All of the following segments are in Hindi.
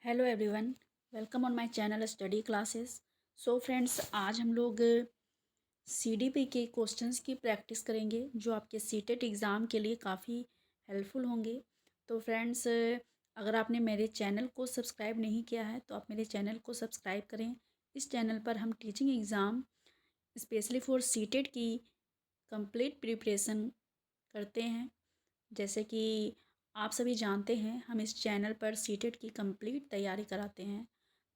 Hello everyone, welcome on my channel study classes. So friends, आज हम लोग सीडीपी के क्वेश्चंस की प्रैक्टिस करेंगे जो आपके सीटेट एग्ज़ाम के लिए काफ़ी हेल्पफुल होंगे। तो फ्रेंड्स, अगर आपने मेरे चैनल को सब्सक्राइब नहीं किया है तो आप मेरे चैनल को सब्सक्राइब करें। इस चैनल पर हम teaching exam specially for CTET की कंप्लीट प्रिपरेशन करते हैं। जैसे कि आप सभी जानते हैं, हम इस चैनल पर सीटेट की कंप्लीट तैयारी कराते हैं।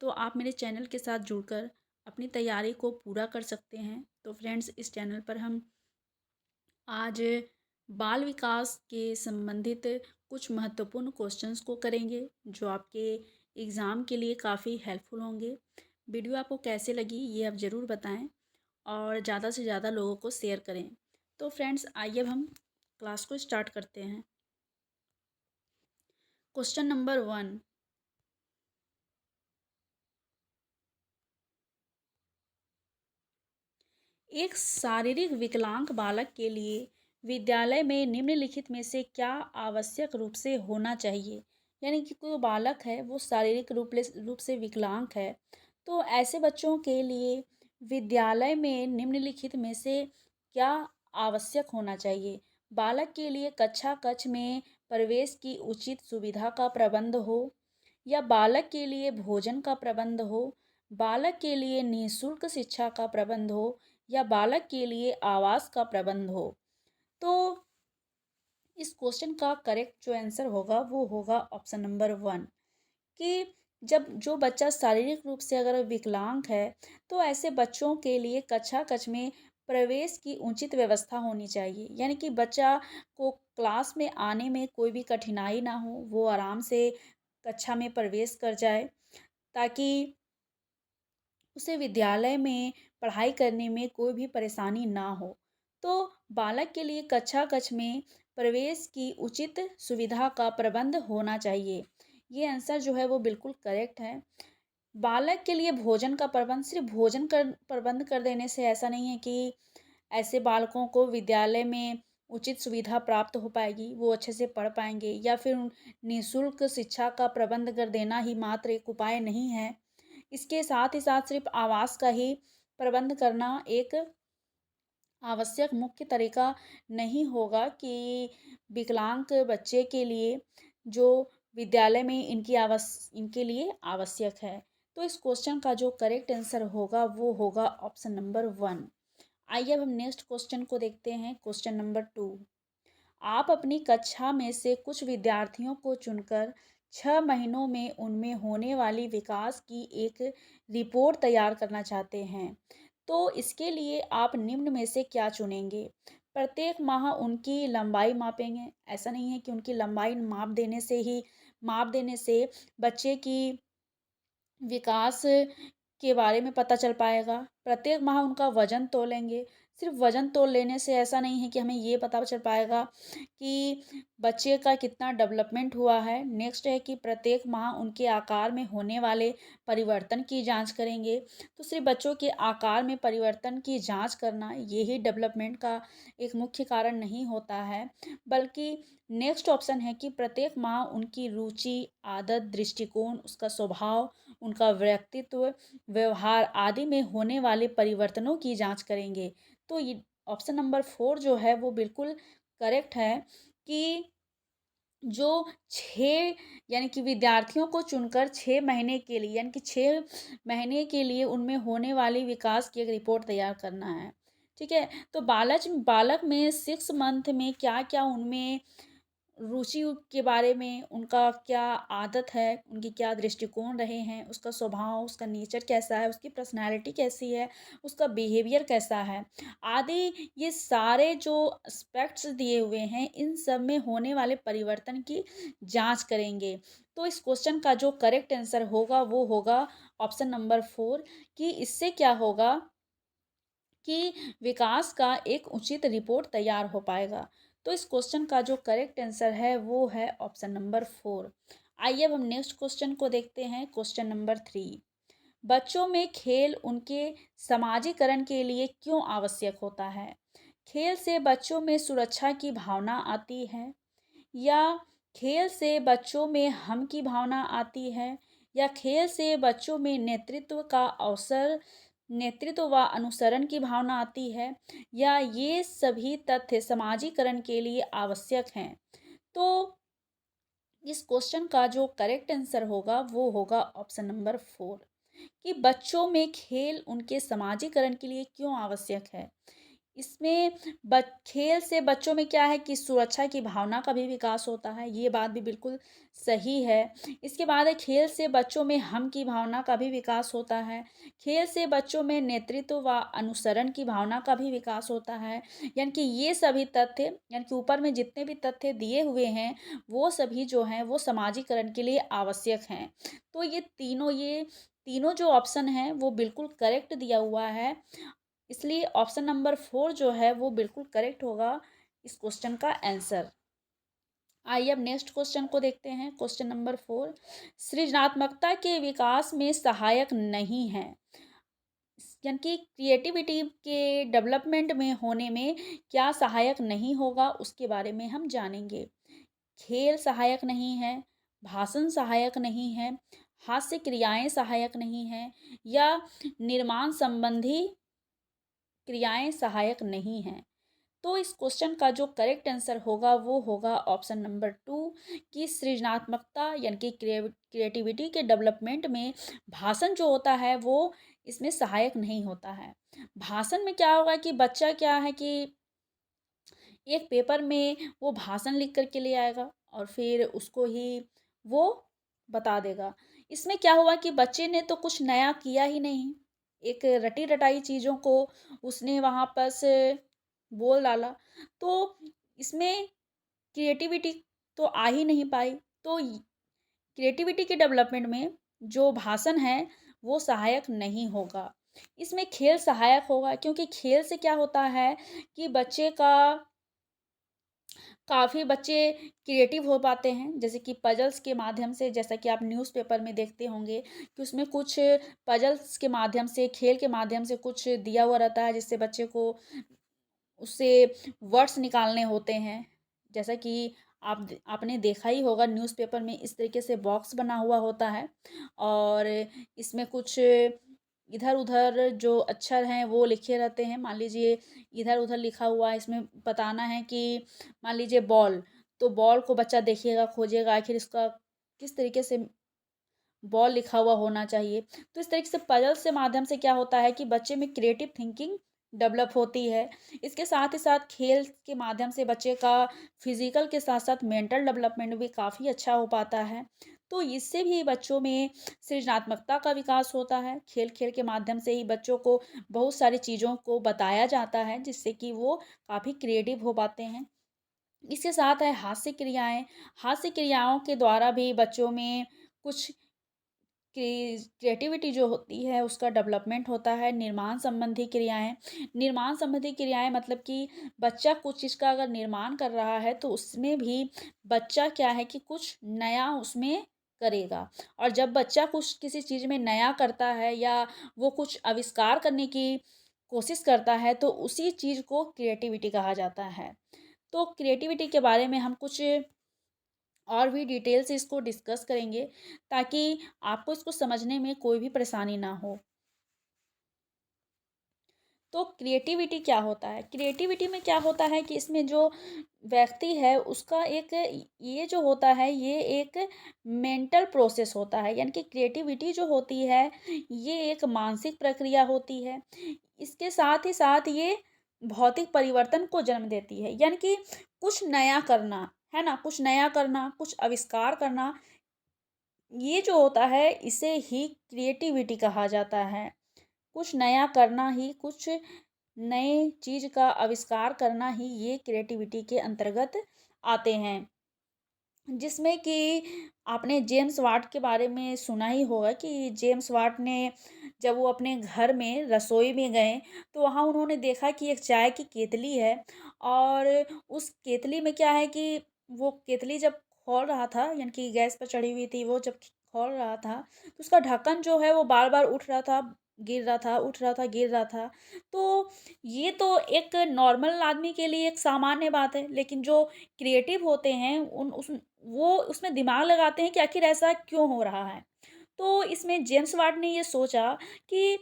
तो आप मेरे चैनल के साथ जुड़कर अपनी तैयारी को पूरा कर सकते हैं। तो फ्रेंड्स, इस चैनल पर हम आज बाल विकास के संबंधित कुछ महत्वपूर्ण क्वेश्चंस को करेंगे जो आपके एग्ज़ाम के लिए काफ़ी हेल्पफुल होंगे। वीडियो आपको कैसे लगी ये आप ज़रूर बताएं और ज़्यादा से ज़्यादा लोगों को शेयर करें। तो फ्रेंड्स, आइए अब हम क्लास को स्टार्ट करते हैं। Question number 1। एक शारीरिक विकलांग बालक के लिए विद्यालय में निम्नलिखित में से क्या आवश्यक रूप से होना चाहिए। यानी कि कोई बालक है वो शारीरिक रूप से विकलांग है, तो ऐसे बच्चों के लिए विद्यालय में निम्नलिखित में से क्या आवश्यक होना चाहिए। बालक के लिए कक्षा कक्ष में प्रवेश की उचित सुविधा का प्रबंध हो, या बालक के लिए भोजन का प्रबंध हो, बालक के लिए निःशुल्क शिक्षा का प्रबंध हो, या बालक के लिए आवास का प्रबंध हो। तो इस क्वेश्चन का करेक्ट जो आंसर होगा वो होगा ऑप्शन नंबर 1, कि जब जो बच्चा शारीरिक रूप से अगर विकलांग है तो ऐसे बच्चों के लिए कक्षा कक्ष में प्रवेश की उचित व्यवस्था होनी चाहिए। यानी कि बच्चा को क्लास में आने में कोई भी कठिनाई ना हो, वो आराम से कक्षा में प्रवेश कर जाए, ताकि उसे विद्यालय में पढ़ाई करने में कोई भी परेशानी ना हो। तो बालक के लिए कक्षा कक्ष में प्रवेश की उचित सुविधा का प्रबंध होना चाहिए। ये आंसर जो है वो बिल्कुल करेक्ट है। बालक के लिए भोजन का प्रबंध, सिर्फ भोजन कर प्रबंध कर देने से ऐसा नहीं है कि ऐसे बालकों को विद्यालय में उचित सुविधा प्राप्त हो पाएगी, वो अच्छे से पढ़ पाएंगे, या फिर निःशुल्क शिक्षा का प्रबंध कर देना ही मात्र एक उपाय नहीं है। इसके साथ ही साथ सिर्फ आवास का ही प्रबंध करना एक आवश्यक मुख्य तरीका नहीं होगा कि विकलांग बच्चे के लिए जो विद्यालय में इनके लिए आवश्यक है। तो इस क्वेश्चन का जो करेक्ट आंसर होगा वो होगा ऑप्शन नंबर 1। आइए अब हम नेक्स्ट क्वेश्चन को देखते हैं। Question number 2। आप अपनी कक्षा में से कुछ विद्यार्थियों को चुनकर 6 महीनों में उनमें होने वाली विकास की एक रिपोर्ट तैयार करना चाहते हैं। तो इसके लिए आप निम्न में से क्या चुनेंगे। प्रत्येक माह उनकी लंबाई मापेंगे। ऐसा नहीं है कि उनकी लंबाई माप देने से बच्चे की विकास के बारे में पता चल पाएगा। प्रत्येक माह उनका वज़न तोलेंगे। सिर्फ वज़न तोल लेने से ऐसा नहीं है कि हमें ये पता चल पाएगा कि बच्चे का कितना डेवलपमेंट हुआ है। नेक्स्ट है कि प्रत्येक माह उनके आकार में होने वाले परिवर्तन की जांच करेंगे। तो सिर्फ बच्चों के आकार में परिवर्तन की जांच करना यही डेवलपमेंट का एक मुख्य कारण नहीं होता है, बल्कि नेक्स्ट ऑप्शन है कि प्रत्येक माह उनकी रुचि, आदत, दृष्टिकोण, उसका स्वभाव, उनका व्यक्तित्व, व्यवहार आदि में होने वाले परिवर्तनों की जांच करेंगे। तो ये ऑप्शन नंबर 4 जो है वो बिल्कुल करेक्ट है, कि जो 6 यानी कि विद्यार्थियों को चुनकर 6 महीने के लिए, यानी कि 6 महीने के लिए उनमें होने वाली विकास की एक रिपोर्ट तैयार करना है। ठीक है, तो बालक में 6 मंथ में क्या क्या उनमें रुचि के बारे में, उनका क्या आदत है, उनकी क्या दृष्टिकोण रहे हैं, उसका स्वभाव, उसका नेचर कैसा है, उसकी पर्सनैलिटी कैसी है, उसका बिहेवियर कैसा है आदि, ये सारे जो एस्पेक्ट्स दिए हुए हैं इन सब में होने वाले परिवर्तन की जांच करेंगे। तो इस क्वेश्चन का जो करेक्ट आंसर होगा वो होगा ऑप्शन नंबर 4, कि इससे क्या होगा कि विकास का एक उचित रिपोर्ट तैयार हो पाएगा। तो इस क्वेश्चन का जो करेक्ट आंसर है वो है ऑप्शन नंबर 4। आइए अब हम नेक्स्ट क्वेश्चन को देखते हैं। Question number 3। बच्चों में खेल उनके समाजीकरण के लिए क्यों आवश्यक होता है। खेल से बच्चों में सुरक्षा की भावना आती है, या खेल से बच्चों में हम की भावना आती है, या खेल से बच्चों में नेतृत्व व अनुसरण की भावना आती है, या ये सभी तथ्य समाजीकरण के लिए आवश्यक हैं। तो इस क्वेश्चन का जो करेक्ट आंसर होगा वो होगा ऑप्शन नंबर 4, कि बच्चों में खेल उनके समाजीकरण के लिए क्यों आवश्यक है। इसमें खेल से बच्चों में क्या है कि सुरक्षा की भावना का भी विकास होता है, ये बात भी बिल्कुल सही है। इसके बाद है खेल से बच्चों में हम की भावना का भी विकास होता है। खेल से बच्चों में नेतृत्व व अनुसरण की भावना का भी विकास होता है। यानी कि ये सभी तथ्य, यानी कि ऊपर में जितने भी तथ्य दिए हुए हैं वो सभी जो हैं वो समाजीकरण के लिए आवश्यक हैं। तो ये तीनों जो ऑप्शन हैं वो बिल्कुल करेक्ट दिया हुआ है, इसलिए ऑप्शन नंबर 4 जो है वो बिल्कुल करेक्ट होगा इस क्वेश्चन का आंसर। आइए अब नेक्स्ट क्वेश्चन को देखते हैं। क्वेश्चन नंबर 4, सृजनात्मकता के विकास में सहायक नहीं है, यानी कि क्रिएटिविटी के डेवलपमेंट में होने में क्या सहायक नहीं होगा उसके बारे में हम जानेंगे। खेल सहायक नहीं है, भाषण सहायक नहीं है, हास्य क्रियाएं सहायक नहीं है, या निर्माण संबंधी क्रियाएं सहायक नहीं हैं। तो इस क्वेश्चन का जो करेक्ट आंसर होगा वो होगा ऑप्शन नंबर 2, कि सृजनात्मकता यानी कि क्रिएटिविटी के डेवलपमेंट में भाषण जो होता है वो इसमें सहायक नहीं होता है। भाषण में क्या होगा कि बच्चा क्या है कि एक पेपर में वो भाषण लिख कर के ले आएगा और फिर उसको ही वो बता देगा। इसमें क्या हुआ कि बच्चे ने तो कुछ नया किया ही नहीं, एक रटी रटाई चीज़ों को उसने वहाँ पर से बोल डाला, तो इसमें क्रिएटिविटी तो आ ही नहीं पाई। तो क्रिएटिविटी के डेवलपमेंट में जो भाषण है वो सहायक नहीं होगा। इसमें खेल सहायक होगा, क्योंकि खेल से क्या होता है कि बच्चे का काफ़ी बच्चे क्रिएटिव हो पाते हैं, जैसे कि पजल्स के माध्यम से, जैसा कि आप न्यूज़पेपर में देखते होंगे कि उसमें कुछ पजल्स के माध्यम से, खेल के माध्यम से कुछ दिया हुआ रहता है जिससे बच्चे को उससे वर्ड्स निकालने होते हैं। जैसा कि आपने देखा ही होगा न्यूज़पेपर में इस तरीके से बॉक्स बना हुआ होता है और इसमें कुछ इधर-उधर जो अक्षर हैं वो लिखे रहते हैं। मान लीजिए इधर-उधर लिखा हुआ है, इसमें बताना है कि मान लीजिए बॉल, तो बॉल को बच्चा देखिएगा, खोजेगा आखिर इसका किस तरीके से बॉल लिखा हुआ होना चाहिए। तो इस तरीके से पजल से माध्यम से क्या होता है कि बच्चे में क्रिएटिव थिंकिंग डेवलप होती है। इसके साथ ही साथ खेल के माध्यम से बच्चे का फिजिकल के साथ साथ मेंटल डेवलपमेंट भी काफ़ी अच्छा हो पाता है। तो इससे भी बच्चों में सृजनात्मकता का विकास होता है। खेल खेल के माध्यम से ही बच्चों को बहुत सारी चीज़ों को बताया जाता है जिससे कि वो काफ़ी क्रिएटिव हो पाते हैं। इसके साथ है हास्य क्रियाएं। हास्य क्रियाओं के द्वारा भी बच्चों में कुछ क्रिएटिविटी जो होती है उसका डेवलपमेंट होता है। निर्माण संबंधी क्रियाएं मतलब कि बच्चा कुछ चीज़ का अगर निर्माण कर रहा है तो उसमें भी बच्चा क्या है कि कुछ नया उसमें करेगा। और जब बच्चा कुछ किसी चीज़ में नया करता है या वो कुछ आविष्कार करने की कोशिश करता है तो उसी चीज़ को क्रिएटिविटी कहा जाता है। तो क्रिएटिविटी के बारे में हम कुछ और भी डिटेल से इसको डिस्कस करेंगे ताकि आपको इसको समझने में कोई भी परेशानी ना हो। तो क्रिएटिविटी क्या होता है? क्रिएटिविटी में क्या होता है कि इसमें जो व्यक्ति है उसका एक ये जो होता है ये एक मेंटल प्रोसेस होता है, यानी कि क्रिएटिविटी जो होती है ये एक मानसिक प्रक्रिया होती है। इसके साथ ही साथ ये भौतिक परिवर्तन को जन्म देती है, यानी कि कुछ नया करना, है ना? कुछ नया करना, कुछ आविष्कार करना, ये जो होता है इसे ही क्रिएटिविटी कहा जाता है। कुछ नया करना ही, कुछ नए चीज़ का आविष्कार करना ही ये क्रिएटिविटी के अंतर्गत आते हैं। जिसमें कि आपने जेम्स वाट के बारे में सुना ही होगा कि जेम्स वाट ने जब वो अपने घर में रसोई में गए तो वहाँ उन्होंने देखा कि एक चाय की केतली है और उस केतली में क्या है कि वो केतली जब खौल रहा था, यानी कि गैस पर चढ़ी हुई थी, वो जब खौल रहा था तो उसका ढक्कन जो है वो बार-बार उठ रहा था, गिर रहा था, उठ रहा था, गिर रहा था। तो ये तो एक नॉर्मल आदमी के लिए एक सामान्य बात है, लेकिन जो क्रिएटिव होते हैं उन उस वो उसमें दिमाग लगाते हैं कि आखिर ऐसा क्यों हो रहा है। तो इसमें जेम्स वाट ने ये सोचा कि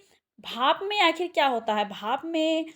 भाप में आखिर क्या होता है? भाप में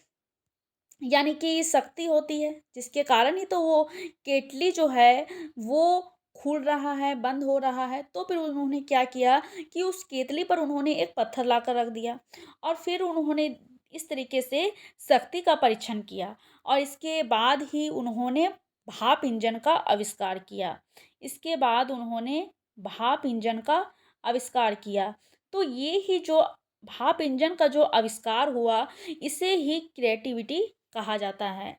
यानी कि शक्ति होती है, जिसके कारण ही तो वो केतली जो है वो खुल रहा है, बंद हो रहा है। तो फिर उन्होंने क्या किया कि उस केतली पर उन्होंने एक पत्थर लाकर रख दिया और फिर उन्होंने इस तरीके से शक्ति का परीक्षण किया और इसके बाद ही उन्होंने भाप इंजन का आविष्कार किया। इसके बाद उन्होंने भाप इंजन का आविष्कार किया। तो ये ही जो भाप इंजन का जो आविष्कार हुआ, इसे ही क्रिएटिविटी कहा जाता है।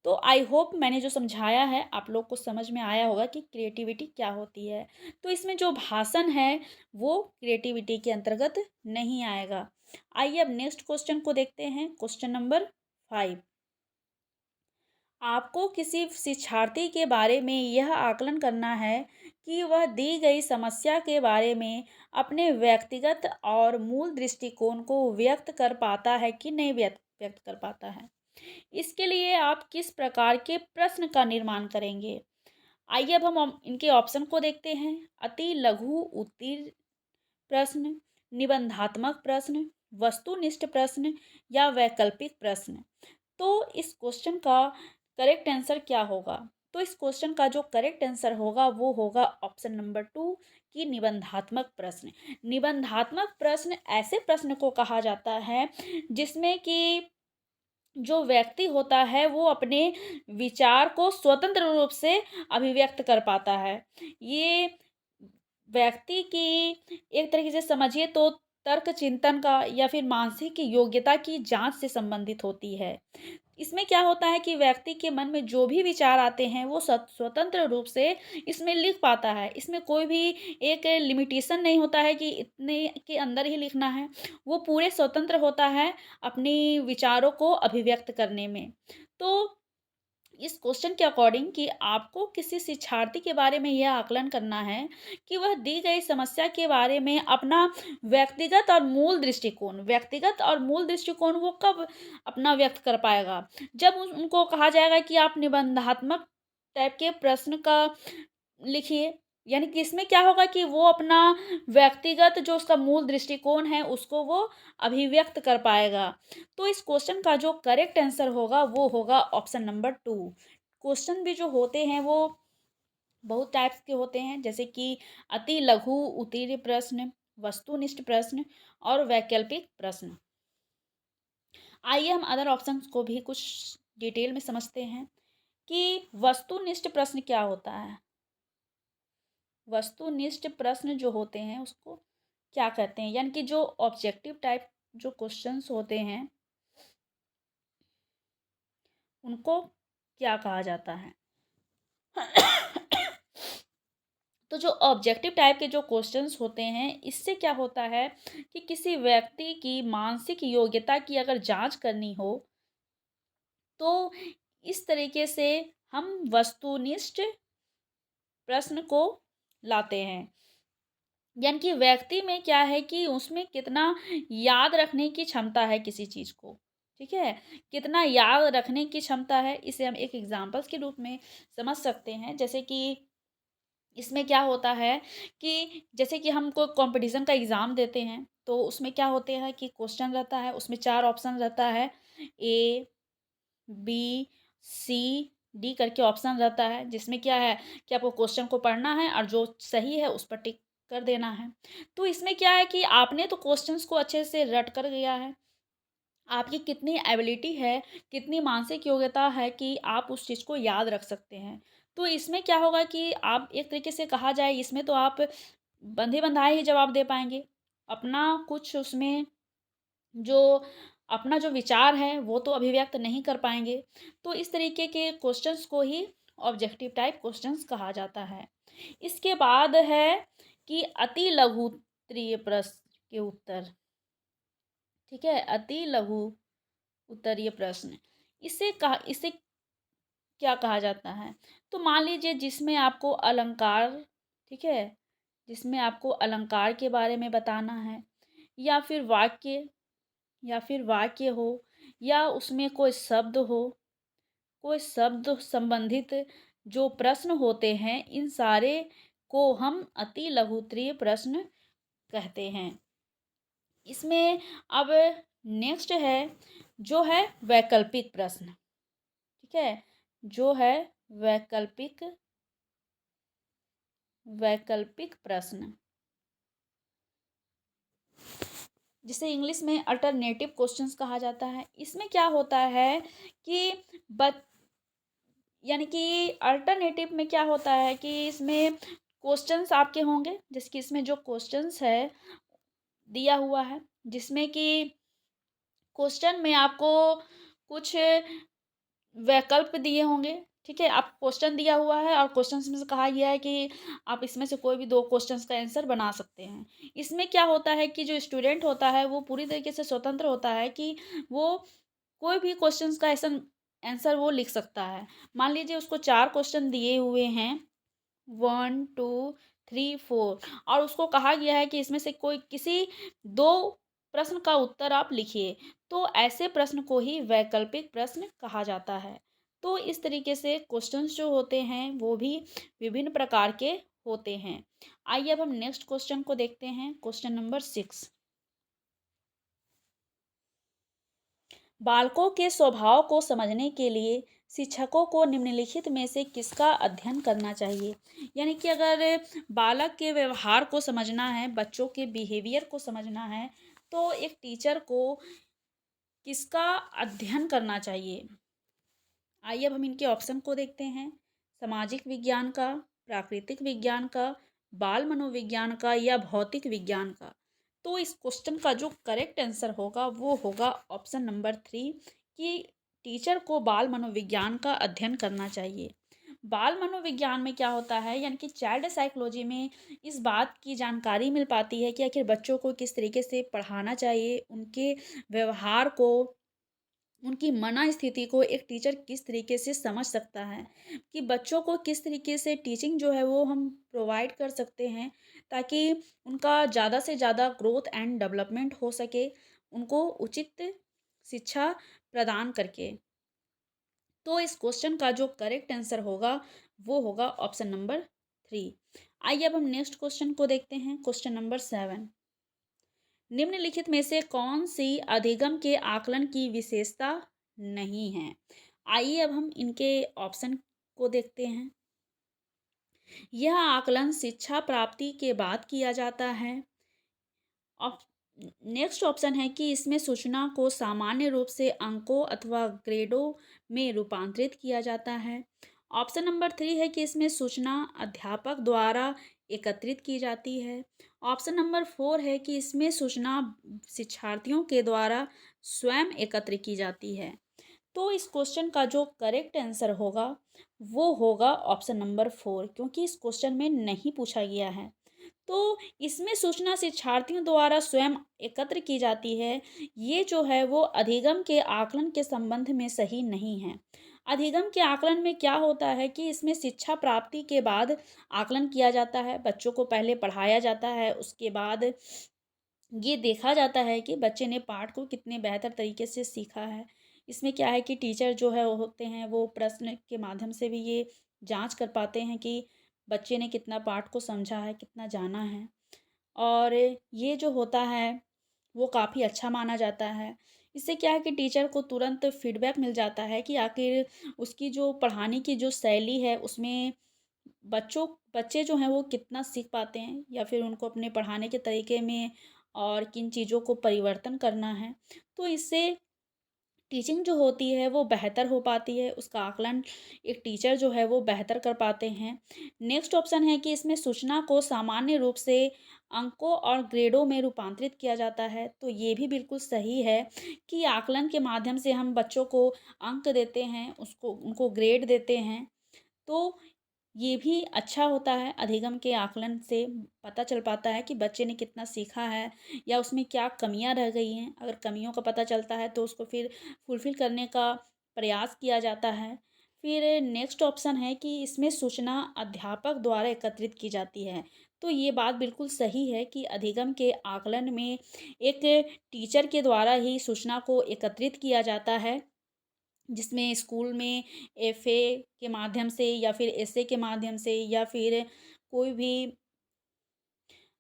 तो आई होप मैंने जो समझाया है आप लोग को समझ में आया होगा कि क्रिएटिविटी क्या होती है। तो इसमें जो भाषण है वो क्रिएटिविटी के अंतर्गत नहीं आएगा। आइए अब नेक्स्ट क्वेश्चन को देखते हैं। Question number 5। आपको किसी शिक्षार्थी के बारे में यह आकलन करना है कि वह दी गई समस्या के बारे में अपने व्यक्तिगत और मूल दृष्टिकोण को व्यक्त कर पाता है कि नहीं व्यक्त व्यक्त कर पाता है। इसके लिए आप किस प्रकार के प्रश्न का निर्माण करेंगे? आइए अब हम इनके ऑप्शन को देखते हैं। अति लघु उत्तीर्ण प्रश्न, निबंधात्मक प्रश्न, वस्तुनिष्ठ प्रश्न या वैकल्पिक प्रश्न। तो इस क्वेश्चन का करेक्ट आंसर क्या होगा? तो इस क्वेश्चन का जो करेक्ट आंसर होगा वो होगा ऑप्शन नंबर 2 कि निबंधात्मक प्रश्न। निबंधात्मक प्रश्न ऐसे प्रश्न को कहा जाता है जिसमें कि जो व्यक्ति होता है वो अपने विचार को स्वतंत्र रूप से अभिव्यक्त कर पाता है। ये व्यक्ति की एक तरीके से समझिए तो तर्क चिंतन का या फिर मानसिक योग्यता की जांच से संबंधित होती है। इसमें क्या होता है कि व्यक्ति के मन में जो भी विचार आते हैं वो स्वतंत्र रूप से इसमें लिख पाता है। इसमें कोई भी एक लिमिटेशन नहीं होता है कि इतने के अंदर ही लिखना है। वो पूरे स्वतंत्र होता है अपनी विचारों को अभिव्यक्त करने में। तो इस क्वेश्चन के अकॉर्डिंग कि आपको किसी शिक्षार्थी के बारे में यह आकलन करना है कि वह दी गई समस्या के बारे में अपना व्यक्तिगत और मूल दृष्टिकोण वो कब अपना व्यक्त कर पाएगा? जब उनको कहा जाएगा कि आप निबंधात्मक टाइप के प्रश्न का लिखिए। यानी कि इसमें क्या होगा कि वो अपना व्यक्तिगत जो उसका मूल दृष्टिकोण है उसको वो अभिव्यक्त कर पाएगा। तो इस क्वेश्चन का जो करेक्ट आंसर होगा वो होगा ऑप्शन नंबर 2। क्वेश्चन भी जो होते हैं वो बहुत टाइप्स के होते हैं, जैसे कि अति लघु उत्तीर्ण प्रश्न, वस्तुनिष्ठ प्रश्न और वैकल्पिक प्रश्न। आइए हम अदर ऑप्शंस को भी कुछ डिटेल में समझते हैं कि वस्तुनिष्ठ प्रश्न क्या होता है। वस्तुनिष्ठ प्रश्न जो होते हैं उसको क्या कहते हैं, यानी कि जो ऑब्जेक्टिव टाइप जो क्वेश्चंस होते हैं उनको क्या कहा जाता है? तो जो ऑब्जेक्टिव टाइप के जो क्वेश्चंस होते हैं इससे क्या होता है कि किसी व्यक्ति की मानसिक योग्यता की अगर जांच करनी हो तो इस तरीके से हम वस्तुनिष्ठ प्रश्न को लाते हैं। यानी कि व्यक्ति में क्या है कि उसमें कितना याद रखने की क्षमता है किसी चीज़ को, ठीक है? कितना याद रखने की क्षमता है, इसे हम एक एग्जाम्पल्स के रूप में समझ सकते हैं। जैसे कि इसमें क्या होता है कि जैसे कि हम कोई कॉम्पिटिशन का एग्ज़ाम देते हैं, तो उसमें क्या होते हैं कि क्वेश्चन रहता है, उसमें 4 ऑप्शन रहता है, ए, बी, सी, डी करके ऑप्शन रहता है, जिसमें क्या है कि आपको क्वेश्चन को पढ़ना है और जो सही है उस पर टिक कर देना है। तो इसमें क्या है कि आपने तो क्वेश्चंस को अच्छे से रट कर गया है, आपकी कितनी एबिलिटी है, कितनी मानसिक योग्यता है कि आप उस चीज़ को याद रख सकते हैं। तो इसमें क्या होगा कि आप एक तरीके से कहा जाए इसमें तो आप बंधे-बंधाए ही जवाब दे पाएँगे। अपना कुछ उसमें जो अपना जो विचार है वो तो अभिव्यक्त नहीं कर पाएँगे। तो इस तरीके के क्वेश्चंस को ही ऑब्जेक्टिव टाइप क्वेश्चंस कहा जाता है। इसके बाद है कि अति लघु उत्तरीय प्रश्न के उत्तर, ठीक है? अति लघु उत्तरीय प्रश्न। इसे क्या कहा जाता है? तो मान लीजिए जिसमें आपको अलंकार, ठीक है? जिसमें आपको अलंकार के बारे में बताना है या फिर वाक्य हो या उसमें कोई शब्द संबंधित जो प्रश्न होते हैं इन सारे को हम अति लघुत्तरीय प्रश्न कहते हैं। इसमें अब नेक्स्ट है जो है वैकल्पिक प्रश्न। ठीक है, जो है वैकल्पिक प्रश्न, जिसे इंग्लिश में अल्टरनेटिव क्वेश्चंस कहा जाता है। इसमें क्या होता है कि यानी कि अल्टरनेटिव में क्या होता है कि इसमें क्वेश्चंस आपके होंगे, जैसे कि इसमें जो क्वेश्चंस है दिया हुआ है, जिसमें कि क्वेश्चन में आपको कुछ वैकल्प दिए होंगे। ठीक है, आप क्वेश्चन दिया हुआ है और क्वेश्चन में से कहा गया है कि आप इसमें से कोई भी 2 क्वेश्चंस का आंसर बना सकते हैं। इसमें क्या होता है कि जो स्टूडेंट होता है वो पूरी तरीके से स्वतंत्र होता है कि वो कोई भी क्वेश्चंस का ऐसा आंसर वो लिख सकता है। मान लीजिए उसको 4 क्वेश्चन दिए हुए हैं, 1 2 3 4, और उसको कहा गया है कि इसमें से कोई किसी 2 प्रश्न का उत्तर आप लिखिए, तो ऐसे प्रश्न को ही वैकल्पिक प्रश्न कहा जाता है। तो इस तरीके से क्वेश्चंस जो होते हैं वो भी विभिन्न प्रकार के होते हैं। आइए अब हम नेक्स्ट क्वेश्चन को देखते हैं, क्वेश्चन नंबर 6। बालकों के स्वभाव को समझने के लिए शिक्षकों को निम्नलिखित में से किसका अध्ययन करना चाहिए। यानी कि अगर बालक के व्यवहार को समझना है, बच्चों के बिहेवियर को समझना है, तो एक टीचर को किसका अध्ययन करना चाहिए। आइए अब हम इनके ऑप्शन को देखते हैं, सामाजिक विज्ञान का, प्राकृतिक विज्ञान का, बाल मनोविज्ञान का या भौतिक विज्ञान का। तो इस क्वेश्चन का जो करेक्ट आंसर होगा वो होगा ऑप्शन नंबर 3 कि टीचर को बाल मनोविज्ञान का अध्ययन करना चाहिए। बाल मनोविज्ञान में क्या होता है, यानी कि चाइल्ड साइकोलॉजी में इस बात की जानकारी मिल पाती है कि आखिर बच्चों को किस तरीके से पढ़ाना चाहिए, उनके व्यवहार को, उनकी मनःस्थिति को एक टीचर किस तरीके से समझ सकता है, कि बच्चों को किस तरीके से टीचिंग जो है वो हम प्रोवाइड कर सकते हैं ताकि उनका ज़्यादा से ज़्यादा ग्रोथ एंड डेवलपमेंट हो सके, उनको उचित शिक्षा प्रदान करके। तो इस क्वेश्चन का जो करेक्ट आंसर होगा वो होगा ऑप्शन नंबर 3। आइए अब हम नेक्स्ट क्वेश्चन को देखते हैं, क्वेश्चन नंबर 7। निम्नलिखित में से कौन सी अधिगम के आकलन की विशेषता नहीं है। आइए अब हम इनके ऑप्शन को देखते हैं। यह आकलन शिक्षा प्राप्ति के बाद किया जाता है। नेक्स्ट ऑप्शन है कि इसमें सूचना को सामान्य रूप से अंकों अथवा ग्रेडों में रूपांतरित किया जाता है। ऑप्शन नंबर 3 है कि इसमें सूचना अध्यापक द्वारा एकत्रित की जाती है। ऑप्शन नंबर 4 है कि इसमें सूचना शिक्षार्थियों के द्वारा स्वयं एकत्र की जाती है। तो इस क्वेश्चन का जो करेक्ट आंसर होगा वो होगा ऑप्शन नंबर 4, क्योंकि इस क्वेश्चन में नहीं पूछा गया है। तो इसमें सूचना शिक्षार्थियों द्वारा स्वयं एकत्र की जाती है, ये जो है वो अधिगम के आकलन के संबंध में सही नहीं है। अधिगम के आकलन में क्या होता है कि इसमें शिक्षा प्राप्ति के बाद आकलन किया जाता है, बच्चों को पहले पढ़ाया जाता है, उसके बाद ये देखा जाता है कि बच्चे ने पाठ को कितने बेहतर तरीके से सीखा है। इसमें क्या है कि टीचर जो है वो होते हैं वो प्रश्न के माध्यम से भी ये जांच कर पाते हैं कि बच्चे ने कितना पाठ को समझा है, कितना जाना है, और ये जो होता है वो काफ़ी अच्छा माना जाता है। इससे क्या है कि टीचर को तुरंत फीडबैक मिल जाता है कि आखिर उसकी जो पढ़ाने की जो शैली है उसमें बच्चे जो हैं वो कितना सीख पाते हैं, या फिर उनको अपने पढ़ाने के तरीके में और किन चीज़ों को परिवर्तन करना है। तो इससे टीचिंग जो होती है वो बेहतर हो पाती है, उसका आकलन एक टीचर जो है वो बेहतर कर पाते हैं। नेक्स्ट ऑप्शन है कि इसमें सूचना को सामान्य रूप से अंकों और ग्रेडों में रूपांतरित किया जाता है। तो ये भी बिल्कुल सही है कि आकलन के माध्यम से हम बच्चों को अंक देते हैं, उसको उनको ग्रेड देते हैं। तो ये भी अच्छा होता है, अधिगम के आकलन से पता चल पाता है कि बच्चे ने कितना सीखा है या उसमें क्या कमियां रह गई हैं। अगर कमियों का पता चलता है तो उसको फिर फुलफ़िल करने का प्रयास किया जाता है। फिर नेक्स्ट ऑप्शन है कि इसमें सूचना अध्यापक द्वारा एकत्रित की जाती है। तो ये बात बिल्कुल सही है कि अधिगम के आकलन में एक टीचर के द्वारा ही सूचना को एकत्रित किया जाता है, जिसमें स्कूल में एफए के माध्यम से या फिर एसए के माध्यम से या फिर कोई भी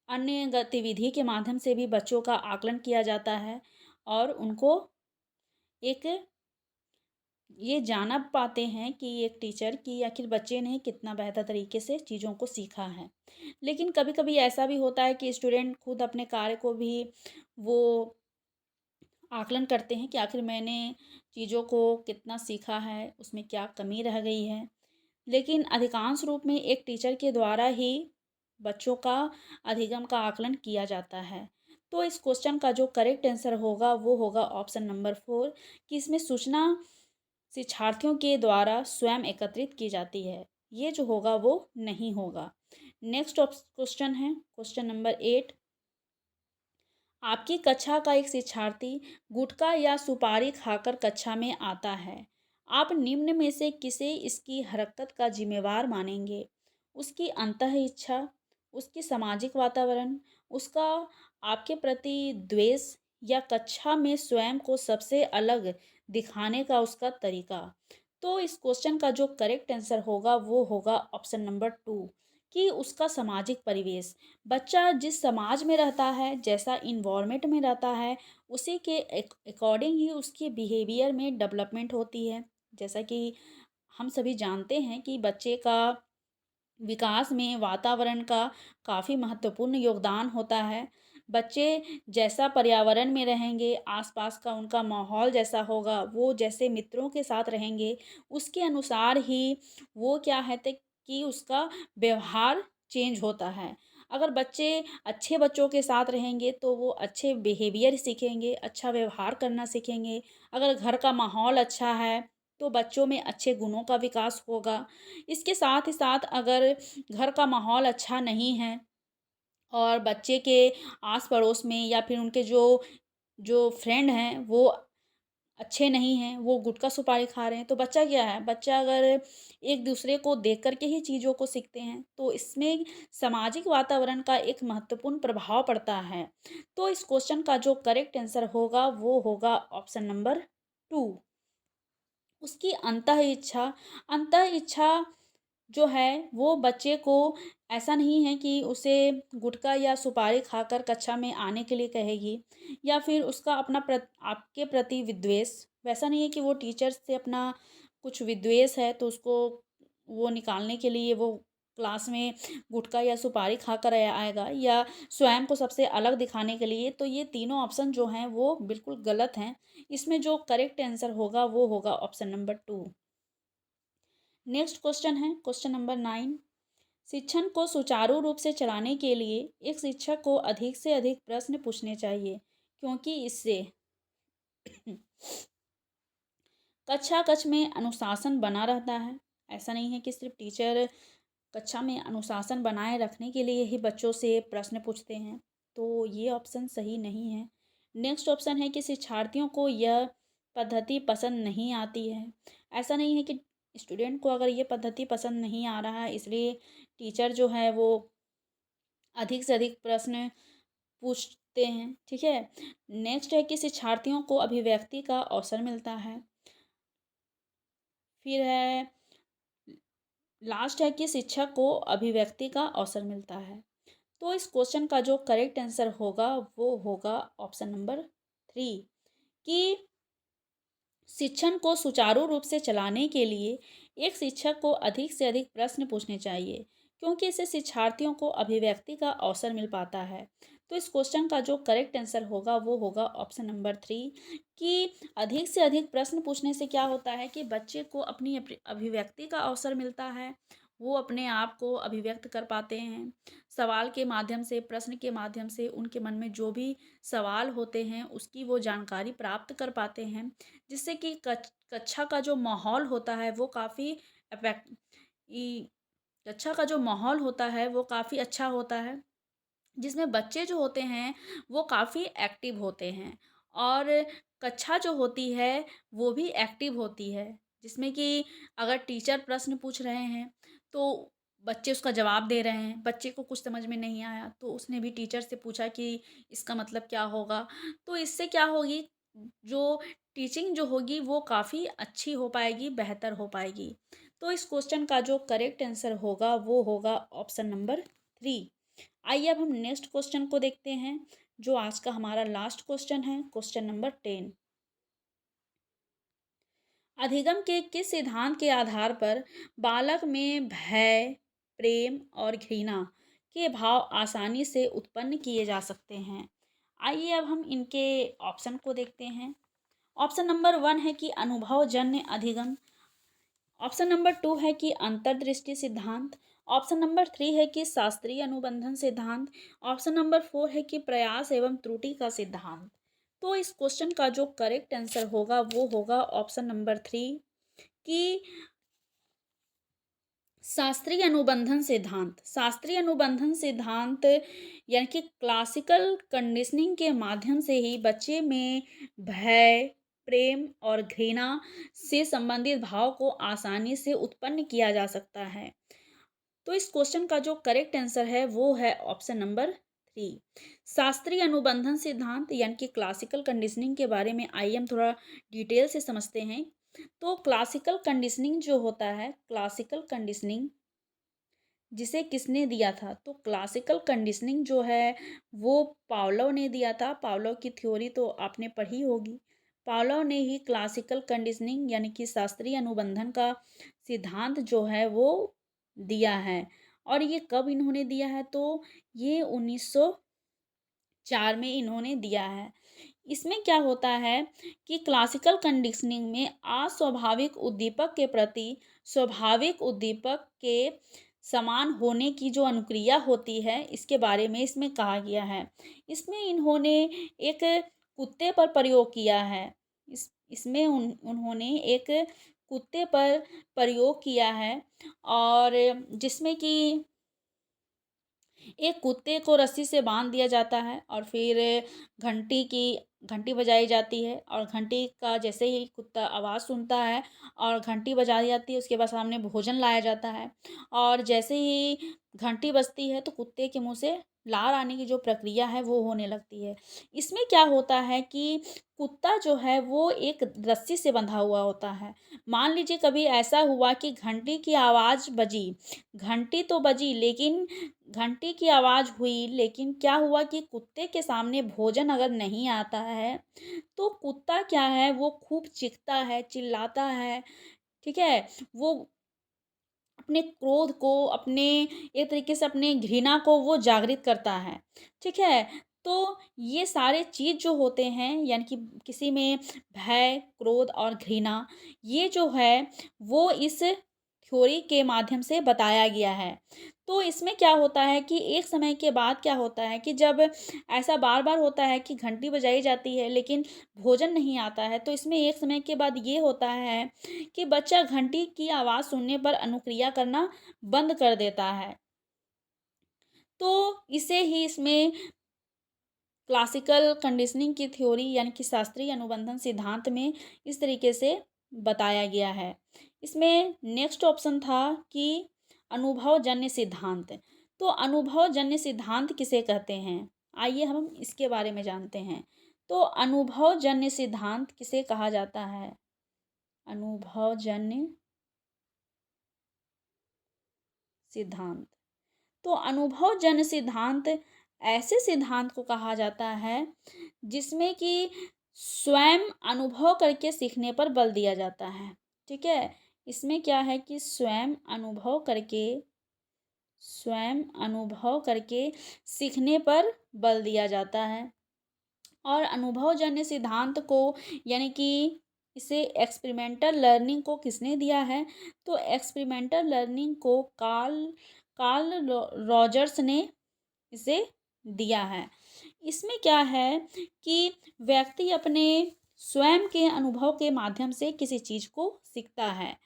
अन्य गतिविधि के माध्यम से भी बच्चों का आकलन किया जाता है और उनको एक ये जाना पाते हैं कि एक टीचर कि आखिर बच्चे ने कितना बेहतर तरीके से चीज़ों को सीखा है। लेकिन कभी-कभी ऐसा भी होता है कि स्टूडेंट खुद अपने कार्य को भी वो आकलन करते हैं कि आखिर मैंने चीज़ों को कितना सीखा है, उसमें क्या कमी रह गई है। लेकिन अधिकांश रूप में एक टीचर के द्वारा ही बच्चों का अधिगम का आकलन किया जाता है। तो इस क्वेश्चन का जो करेक्ट आंसर होगा वो होगा ऑप्शन नंबर 4 कि इसमें सूचना शिक्षार्थियों के द्वारा स्वयं एकत्रित की जाती है। ये जो होगा वो नहीं होगा। नेक्स्ट क्वेश्चन है क्वेश्चन नंबर 8। आपकी कक्षा का एक शिक्षार्थी गुटखा या सुपारी खाकर कक्षा में आता है। आप निम्न में से किसे इसकी हरकत का जिम्मेवार मानेंगे? उसकी अंतः इच्छा, उसकी सामाजिक वातावरण, उसका आपके प्रति द्वेष या कक्षा में स्वयं को सबसे अलग दिखाने का उसका तरीका। तो इस क्वेश्चन का जो करेक्ट आंसर होगा वो होगा ऑप्शन नंबर 2 कि उसका सामाजिक परिवेश। बच्चा जिस समाज में रहता है, जैसा इन्वायरमेंट में रहता है, उसी के अकॉर्डिंग ही उसके बिहेवियर में डेवलपमेंट होती है। जैसा कि हम सभी जानते हैं कि बच्चे का विकास में वातावरण का काफ़ी महत्वपूर्ण योगदान होता है। बच्चे जैसा पर्यावरण में रहेंगे, आसपास का उनका माहौल जैसा होगा, वो जैसे मित्रों के साथ रहेंगे, उसके अनुसार ही वो क्या है त कि उसका व्यवहार चेंज होता है। अगर बच्चे अच्छे बच्चों के साथ रहेंगे, तो वो अच्छे बिहेवियर सीखेंगे, अच्छा व्यवहार करना सीखेंगे। अगर घर का माहौल अच्छा है, तो बच्चों में अच्छे गुणों का विकास होगा। इसके साथ ही साथ अगर घर का माहौल अच्छा नहीं है और बच्चे के आस पड़ोस में या फिर उनके जो जो फ्रेंड हैं वो अच्छे नहीं हैं, वो गुटखा सुपारी खा रहे हैं, तो बच्चा क्या है, बच्चा अगर एक दूसरे को देख कर के ही चीज़ों को सीखते हैं, तो इसमें सामाजिक वातावरण का एक महत्वपूर्ण प्रभाव पड़ता है। तो इस क्वेश्चन का जो करेक्ट आंसर होगा वो होगा ऑप्शन नंबर 2। उसकी अंतः इच्छा जो है वो बच्चे को ऐसा नहीं है कि उसे गुटखा या सुपारी खाकर कक्षा में आने के लिए कहेगी या फिर उसका अपना आपके प्रति विद्वेष। वैसा नहीं है कि वो टीचर से अपना कुछ विद्वेष है तो उसको वो निकालने के लिए वो क्लास में गुटखा या सुपारी खाकर आएगा या स्वयं को सबसे अलग दिखाने के लिए। तो ये तीनों ऑप्शन जो हैं वो बिल्कुल गलत हैं। इसमें जो करेक्ट आंसर होगा वो होगा ऑप्शन नंबर 2। नेक्स्ट क्वेश्चन है क्वेश्चन नंबर 9। शिक्षण को सुचारू रूप से चलाने के लिए एक शिक्षक को अधिक से अधिक प्रश्न पूछने चाहिए क्योंकि इससे कक्षा कक्ष में अनुशासन बना रहता है। ऐसा नहीं है कि सिर्फ टीचर कक्षा में अनुशासन बनाए रखने के लिए ही बच्चों से प्रश्न पूछते हैं, तो ये ऑप्शन सही नहीं है। नेक्स्ट ऑप्शन है कि शिक्षार्थियों को यह पद्धति पसंद नहीं आती है। ऐसा नहीं है कि स्टूडेंट को अगर ये पद्धति पसंद नहीं आ रहा है इसलिए टीचर जो है वो अधिक से अधिक प्रश्न पूछते हैं, ठीक है। नेक्स्ट है कि शिक्षार्थियों को अभिव्यक्ति का अवसर मिलता है। फिर है लास्ट है कि शिक्षक को अभिव्यक्ति का अवसर मिलता है। तो इस क्वेश्चन का जो करेक्ट आंसर होगा वो होगा ऑप्शन नंबर 3 कि शिक्षण को सुचारू रूप से चलाने के लिए एक शिक्षक को अधिक से अधिक प्रश्न पूछने चाहिए क्योंकि इससे शिक्षार्थियों को अभिव्यक्ति का अवसर मिल पाता है। तो इस क्वेश्चन का जो करेक्ट आंसर होगा वो होगा ऑप्शन नंबर 3 कि अधिक से अधिक प्रश्न पूछने से क्या होता है कि बच्चे को अपनी अभिव्यक्ति का अवसर मिलता है। वो अपने आप को अभिव्यक्त कर पाते हैं। सवाल के माध्यम से, प्रश्न के माध्यम से उनके मन में जो भी सवाल होते हैं उसकी वो जानकारी प्राप्त कर पाते हैं। जिससे कि कक्षा का जो माहौल होता है वो काफ़ी अफेक्ट ई कक्षा का जो माहौल होता है वो काफ़ी अच्छा होता है। जिसमें बच्चे जो होते हैं वो काफ़ी एक्टिव होते हैं और कक्षा जो होती है वो भी एक्टिव होती है। जिसमें कि अगर टीचर प्रश्न पूछ रहे हैं तो बच्चे उसका जवाब दे रहे हैं। बच्चे को कुछ समझ में नहीं आया तो उसने भी टीचर से पूछा कि इसका मतलब क्या होगा। तो इससे क्या होगी, जो टीचिंग जो होगी वो काफ़ी अच्छी हो पाएगी, बेहतर हो पाएगी। तो इस क्वेश्चन का जो करेक्ट आंसर होगा वो होगा ऑप्शन नंबर 3। आइए अब हम नेक्स्ट क्वेश्चन को देखते हैं, जो आज का हमारा लास्ट क्वेश्चन है, क्वेश्चन नंबर 10। अधिगम के किस सिद्धांत के आधार पर बालक में भय, प्रेम और घृणा के भाव आसानी से उत्पन्न किए जा सकते हैं? आइए अब हम इनके ऑप्शन को देखते हैं। ऑप्शन नंबर 1 है कि अनुभवजन्य अधिगम। ऑप्शन नंबर 2 है कि अंतर्दृष्टि सिद्धांत। ऑप्शन नंबर 3 है कि शास्त्रीय अनुबंधन सिद्धांत। ऑप्शन नंबर 4 है कि प्रयास एवं त्रुटि का सिद्धांत। तो इस क्वेश्चन का जो करेक्ट आंसर होगा वो होगा ऑप्शन नंबर 3 कि शास्त्रीय अनुबंधन सिद्धांत। शास्त्रीय अनुबंधन सिद्धांत यानी कि क्लासिकल कंडीशनिंग के माध्यम से ही बच्चे में भय, प्रेम और घृणा से संबंधित भाव को आसानी से उत्पन्न किया जा सकता है। तो इस क्वेश्चन का जो करेक्ट आंसर है वो है ऑप्शन नंबर 3। शास्त्रीय अनुबंधन सिद्धांत यानी कि क्लासिकल कंडीशनिंग के बारे में आइए हम थोड़ा डिटेल से समझते हैं। तो क्लासिकल कंडीशनिंग जो होता है, क्लासिकल कंडीशनिंग जिसे किसने दिया था? तो क्लासिकल कंडीशनिंग जो है वो पावलोव ने दिया था। पावलोव की थ्योरी तो आपने पढ़ी होगी। पावलोव ने ही क्लासिकल कंडीशनिंग यानी कि शास्त्रीय अनुबंधन का सिद्धांत जो है वो दिया है। और ये कब इन्होंने दिया है? तो ये 1904 में इन्होंने दिया है। इसमें क्या होता है कि क्लासिकल कंडीशनिंग में अस्वाभाविक उद्दीपक के प्रति स्वाभाविक उद्दीपक के समान होने की जो अनुक्रिया होती है, इसके बारे में इसमें कहा गया है। इसमें इन्होंने एक कुत्ते पर प्रयोग किया है। इसमें उन्होंने एक कुत्ते पर प्रयोग किया है, और जिसमें कि एक कुत्ते को रस्सी से बांध दिया जाता है और फिर घंटी बजाई जाती है, और घंटी का जैसे ही कुत्ता आवाज़ सुनता है और घंटी बजाई जाती है, उसके बाद सामने भोजन लाया जाता है, और जैसे ही घंटी बजती है तो कुत्ते के मुंह से लार आने की जो प्रक्रिया है वो होने लगती है। इसमें क्या होता है कि कुत्ता जो है वो एक रस्सी से बंधा हुआ होता है। मान लीजिए कभी ऐसा हुआ कि घंटी की आवाज़ बजी, घंटी तो बजी लेकिन घंटी की आवाज़ हुई, लेकिन क्या हुआ कि कुत्ते के सामने भोजन अगर नहीं आता है, तो कुत्ता क्या है वो खूब चीखता है, चिल्लाता है, ठीक है? वो अपने क्रोध को, अपने एक तरीके से अपने घृणा को वो जागृत करता है, ठीक है? तो ये सारे चीज़ जो होते हैं यानी कि किसी में भय, क्रोध और घृणा, ये जो है वो इस थ्योरी के माध्यम से बताया गया है। तो इसमें क्या होता है कि एक समय के बाद क्या होता है कि जब ऐसा बार-बार होता है कि घंटी बजाई जाती है लेकिन भोजन नहीं आता है, तो इसमें एक समय के बाद ये होता है कि बच्चा घंटी की आवाज़ सुनने पर अनुक्रिया करना बंद कर देता है। तो इसे ही इसमें क्लासिकल कंडीशनिंग की थ्योरी यानी कि शास्त्रीय अनुबंधन सिद्धांत में इस तरीके से बताया गया है। इसमें नेक्स्ट ऑप्शन था कि अनुभवजन्य सिद्धांत। तो अनुभवजन्य सिद्धांत किसे कहते हैं? आइए हम इसके बारे में जानते हैं। तो अनुभवजन्य सिद्धांत किसे कहा जाता है? अनुभवजन्य सिद्धांत। तो अनुभवजन्य सिद्धांत ऐसे सिद्धांत को कहा जाता है जिसमें कि स्वयं अनुभव करके सीखने पर बल दिया जाता है, ठीक है? इसमें क्या है कि स्वयं अनुभव करके सीखने पर बल दिया जाता है। और अनुभवजन्य सिद्धांत को यानी कि इसे एक्सपेरिमेंटल लर्निंग को किसने दिया है? तो एक्सपेरिमेंटल लर्निंग को कार्ल कार्ल रॉजर्स ने इसे दिया है। इसमें क्या है कि व्यक्ति अपने स्वयं के अनुभव के माध्यम से किसी चीज़ को सीखता है।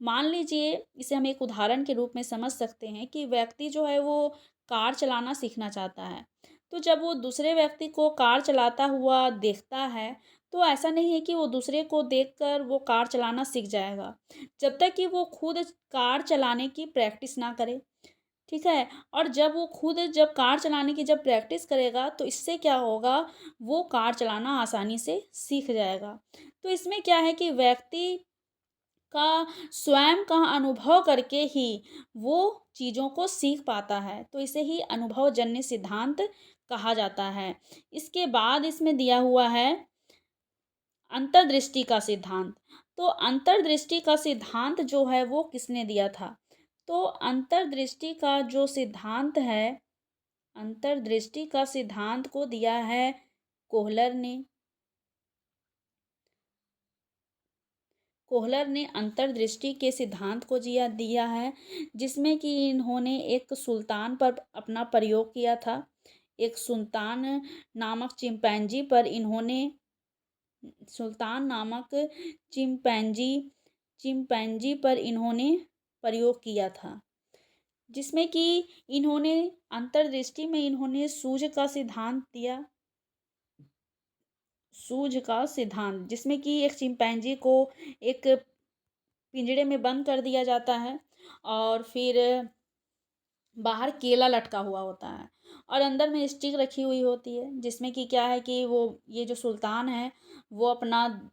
मान लीजिए इसे हम एक उदाहरण के रूप में समझ सकते हैं कि व्यक्ति जो है वो कार चलाना सीखना चाहता है। तो जब वो दूसरे व्यक्ति को कार चलाता हुआ देखता है, तो ऐसा नहीं है कि वो दूसरे को देखकर वो कार चलाना सीख जाएगा। जब तक कि वो खुद कार चलाने की प्रैक्टिस ना करे, ठीक है? और जब कार चलाने की जब प्रैक्टिस करेगा तो इससे क्या होगा, वो कार चलाना आसानी से सीख जाएगा। तो इसमें क्या है कि व्यक्ति का स्वयं का अनुभव करके ही वो चीज़ों को सीख पाता है, तो इसे ही अनुभवजन्य सिद्धांत कहा जाता है। इसके बाद इसमें दिया हुआ है अंतर्दृष्टि का सिद्धांत। तो अंतर्दृष्टि का सिद्धांत जो है वो किसने दिया था? तो अंतर्दृष्टि का जो सिद्धांत है, अंतर्दृष्टि का सिद्धांत को दिया है कोहलर ने। कोहलर ने अंतर्दृष्टि के सिद्धांत को दिया है, जिसमें कि इन्होंने एक सुल्तान पर अपना प्रयोग किया था। एक सुल्तान नामक चिंपैंजी पर इन्होंने सुल्तान नामक चिंपैंजी चिंपैंजी पर इन्होंने प्रयोग किया था, जिसमें कि इन्होंने अंतर्दृष्टि में इन्होंने सूझ का सिद्धांत दिया। सूझ का सिद्धांत, जिसमें कि एक चिंपैंजी को एक पिंजड़े में बंद कर दिया जाता है और फिर बाहर केला लटका हुआ होता है और अंदर में स्टिक रखी हुई होती है, जिसमें कि क्या है कि वो ये जो सुल्तान है वो अपना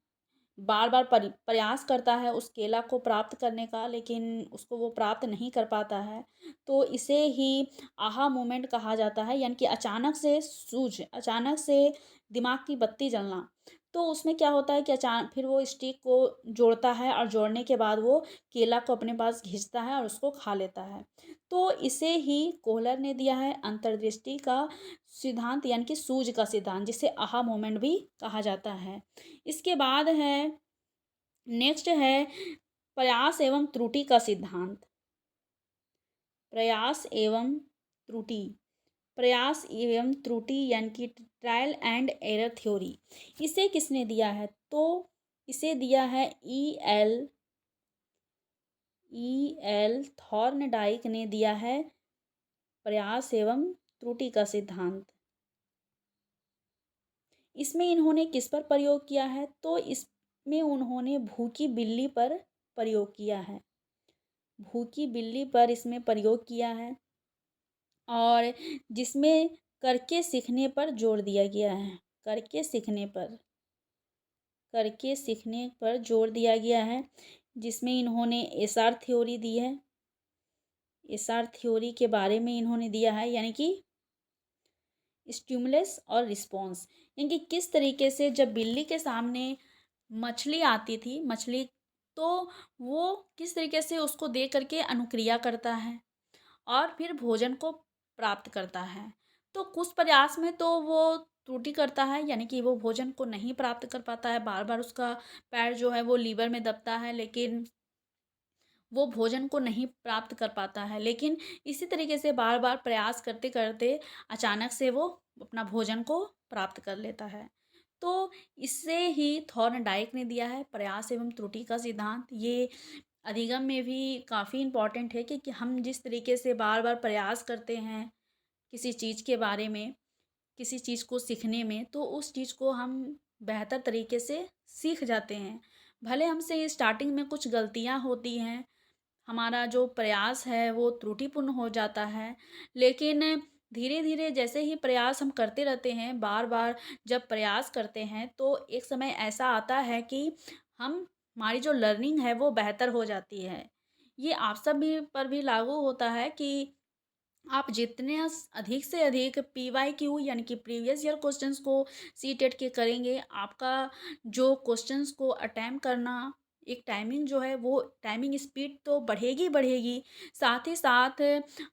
बार बार प्रयास करता है उस केला को प्राप्त करने का, लेकिन उसको वो प्राप्त नहीं कर पाता है। तो इसे ही आहा मोमेंट कहा जाता है, यानी कि अचानक से सूझ, अचानक से दिमाग की बत्ती जलना। तो उसमें क्या होता है कि अचानक फिर वो स्टिक को जोड़ता है और जोड़ने के बाद वो केला को अपने पास खींचता है और उसको खा लेता है। तो इसे ही कोहलर ने दिया है अंतर्दृष्टि का सिद्धांत, यानी कि सूझ का सिद्धांत, जिसे आहा मोमेंट भी कहा जाता है। इसके बाद है, नेक्स्ट है प्रयास एवं त्रुटि का सिद्धांत। प्रयास एवं त्रुटि, प्रयास एवं त्रुटि यानी कि ट्रायल एंड एरर थ्योरी। इसे किसने दिया है? तो इसे दिया है ई एल थॉर्नडाइक ने दिया है प्रयास एवं त्रुटि का सिद्धांत। इसमें इन्होंने किस पर प्रयोग किया है? तो इसमें उन्होंने भूखी बिल्ली पर प्रयोग किया है। भूखी बिल्ली पर इसमें प्रयोग किया है और जिसमें करके सीखने पर जोर दिया गया है। करके सीखने पर, करके सीखने पर जोर दिया गया है, जिसमें इन्होंने एसआर थ्योरी दी है। एसआर थ्योरी के बारे में इन्होंने दिया है, यानी कि स्टिमुलस और रिस्पॉन्स, यानी कि किस तरीके से जब बिल्ली के सामने मछली आती थी, मछली, तो वो किस तरीके से उसको देख करके अनुक्रिया करता है और फिर भोजन को प्राप्त करता है। तो कुछ प्रयास में तो वो त्रुटि करता है, यानी कि वो भोजन को नहीं प्राप्त कर पाता है, बार बार उसका पैर जो है वो लीवर में दबता है, लेकिन वो भोजन को नहीं प्राप्त कर पाता है। लेकिन इसी तरीके से बार बार प्रयास करते करते अचानक से वो अपना भोजन को प्राप्त कर लेता है। तो इससे ही थॉर्नडाइक ने दिया है प्रयास एवं त्रुटि का सिद्धांत। ये अधिगम में भी काफ़ी इम्पॉर्टेंट है कि हम जिस तरीके से बार बार प्रयास करते हैं किसी चीज़ के बारे में, किसी चीज़ को सीखने में, तो उस चीज़ को हम बेहतर तरीके से सीख जाते हैं। भले हमसे स्टार्टिंग में कुछ गलतियाँ होती हैं, हमारा जो प्रयास है वो त्रुटिपूर्ण हो जाता है, लेकिन धीरे धीरे जैसे ही प्रयास हम करते रहते हैं, बार बार जब प्रयास करते हैं, तो एक समय ऐसा आता है कि हम हमारी जो लर्निंग है वो बेहतर हो जाती है। ये आप सब भी पर भी लागू होता है कि आप जितने अधिक से अधिक पीवाईक्यू यानी कि प्रीवियस ईयर क्वेश्चंस को सीटेट के करेंगे, आपका जो क्वेश्चंस को अटेम्प्ट करना एक टाइमिंग जो है वो टाइमिंग स्पीड तो बढ़ेगी बढ़ेगी, साथ ही साथ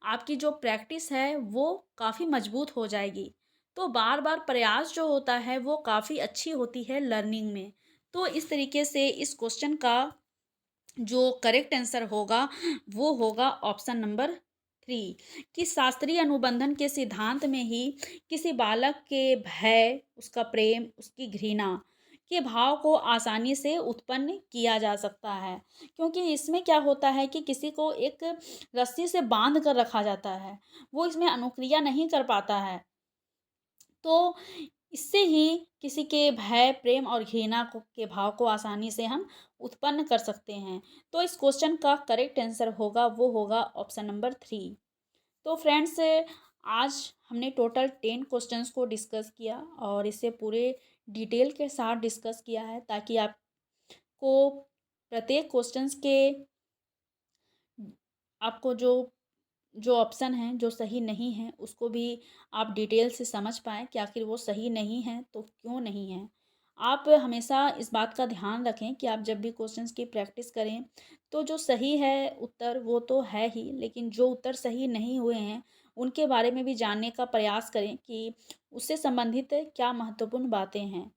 आपकी जो प्रैक्टिस है वो काफ़ी मजबूत हो जाएगी। तो बार बार प्रयास जो होता है वो काफ़ी अच्छी होती है लर्निंग में। तो इस तरीके से इस क्वेश्चन का जो करेक्ट आंसर होगा वो होगा ऑप्शन नंबर 3, कि शास्त्रीय अनुबंधन के सिद्धांत में ही किसी बालक के भय, उसका प्रेम, उसकी घृणा के भाव को आसानी से उत्पन्न किया जा सकता है। क्योंकि इसमें क्या होता है कि किसी को एक रस्सी से बांध कर रखा जाता है, वो इसमें अनुक्रिया नहीं कर पाता है, तो इससे ही किसी के भय, प्रेम और घृणा के भाव को आसानी से हम उत्पन्न कर सकते हैं। तो इस क्वेश्चन का करेक्ट आंसर होगा वो होगा ऑप्शन नंबर 3। तो फ्रेंड्स, आज हमने टोटल 10 क्वेश्चंस को डिस्कस किया और इसे पूरे डिटेल के साथ डिस्कस किया है, ताकि आपको प्रत्येक क्वेश्चंस के आपको जो जो ऑप्शन हैं जो सही नहीं हैं उसको भी आप डिटेल से समझ पाएँ कि आखिर वो सही नहीं हैं तो क्यों नहीं हैं। आप हमेशा इस बात का ध्यान रखें कि आप जब भी क्वेश्चंस की प्रैक्टिस करें तो जो सही है उत्तर वो तो है ही, लेकिन जो उत्तर सही नहीं हुए हैं उनके बारे में भी जानने का प्रयास करें कि उससे संबंधित क्या महत्वपूर्ण बातें हैं।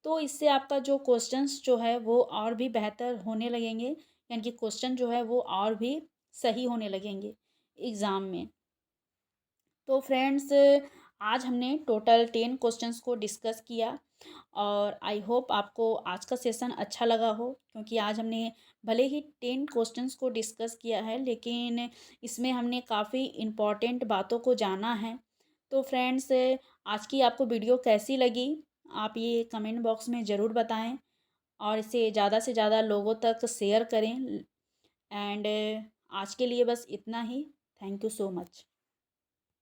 तो इससे आपका जो क्वेश्चंस जो है वो और भी बेहतर होने लगेंगे, यानी कि क्वेश्चन जो है वो और भी सही होने लगेंगे एग्ज़ाम में। तो फ्रेंड्स, आज हमने टोटल 10 क्वेश्चंस को डिस्कस किया और आई होप आपको आज का सेशन अच्छा लगा हो, क्योंकि आज हमने भले ही 10 क्वेश्चंस को डिस्कस किया है लेकिन इसमें हमने काफ़ी इम्पॉर्टेंट बातों को जाना है। तो फ्रेंड्स, आज की आपको वीडियो कैसी लगी आप ये कमेंट बॉक्स में ज़रूर बताएं और इसे ज़्यादा से ज़्यादा लोगों तक शेयर करें। एंड आज के लिए बस इतना ही। Thank you so much.